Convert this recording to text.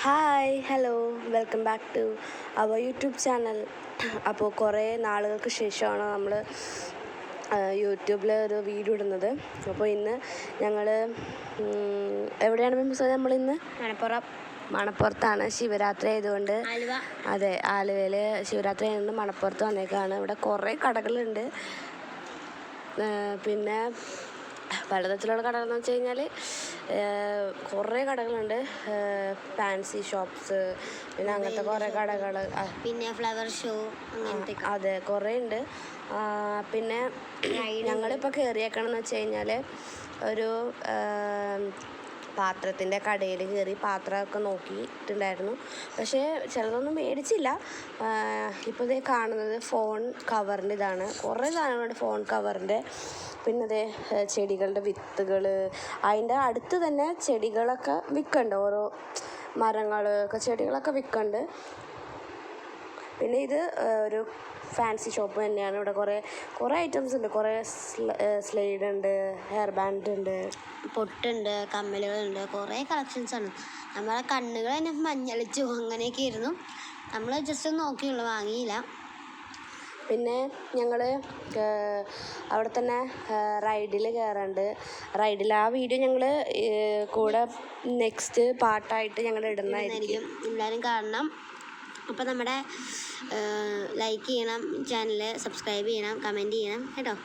Hi hello welcome back to our YouTube channel. അപ്പോൾ കുറേ നാളുകൾക്ക് ശേഷമാണ് നമ്മൾ യൂട്യൂബിൽ ഒരു വീഡിയോ ഇടുന്നത്. അപ്പോൾ ഇന്ന് ഞങ്ങൾ എവിടെയാണ് നമ്മളിന്ന് മണപ്പുറത്താണ്. ശിവരാത്രി ആയതുകൊണ്ട് അതെ, ആലുവയിൽ ശിവരാത്രി ആയതുകൊണ്ട് മണപ്പുറത്ത് വന്നേക്കാണ്. ഇവിടെ കുറേ കടകളുണ്ട്. പിന്നെ പലതരത്തിലുള്ള കടകളെന്ന് വെച്ച് കഴിഞ്ഞാൽ കുറേ കടകളുണ്ട്. ഫാൻസി ഷോപ്സ്, പിന്നെ അങ്ങനത്തെ കുറേ കടകൾ, പിന്നെ ഫ്ലവർ ഷോ അങ്ങനത്തെ അതെ കുറേ ഉണ്ട്. പിന്നെ ഞങ്ങളിപ്പോൾ കയറിയേക്കണമെന്ന് വെച്ച് കഴിഞ്ഞാൽ ഒരു പാത്രത്തിൻ്റെ കടയിൽ കയറി പാത്രമൊക്കെ നോക്കിയിട്ടുണ്ടായിരുന്നു. പക്ഷേ ചിലതൊന്നും മേടിച്ചില്ല. ഇപ്പോൾ ഇതേ കാണുന്നത് ഫോൺ കവറിൻ്റെ ഇതാണ്. കുറേ സാധനങ്ങളുണ്ട് ഫോൺ കവറിൻ്റെ. പിന്നെ അതേ ചെടികളുടെ വിത്തുകൾ, അതിൻ്റെ അടുത്ത് തന്നെ ചെടികളൊക്കെ വിൽക്കുന്നുണ്ട്. ഓരോ മരങ്ങളൊക്കെ ചെടികളൊക്കെ വിൽക്കുന്നുണ്ട്. പിന്നെ ഇത് ഒരു ഫാൻസി ഷോപ്പ് തന്നെയാണ്. ഇവിടെ കുറേ ഐറ്റംസ് ഉണ്ട്. കുറേ സ്ലൈഡ് ഉണ്ട്, ഹെയർ ബാൻഡ് ഉണ്ട്, പൊട്ടുണ്ട്, കമ്മലുകളുണ്ട്, കുറേ കളക്ഷൻസാണ്. നമ്മളെ കണ്ണുകൾ തന്നെ മഞ്ഞളിച്ചു അങ്ങനെയൊക്കെ ആയിരുന്നു. നമ്മൾ ജസ്റ്റ് ഒന്ന് നോക്കിയുള്ളൂ, വാങ്ങിയില്ല. പിന്നെ ഞങ്ങൾ അവിടെ തന്നെ റൈഡിൽ കയറാറുണ്ട്. റൈഡിൽ ആ വീഡിയോ ഞങ്ങൾ കൂടെ നെക്സ്റ്റ് പാർട്ടായിട്ട് ഞങ്ങൾ ഇടുന്നതായിരിക്കും. എല്ലാവരും കാണണം. അപ്പോൾ നമ്മുടെ ലൈക്ക് ചെയ്യണം, ചാനൽ സബ്സ്ക്രൈബ് ചെയ്യണം, കമൻറ്റ് ചെയ്യണം കേട്ടോ.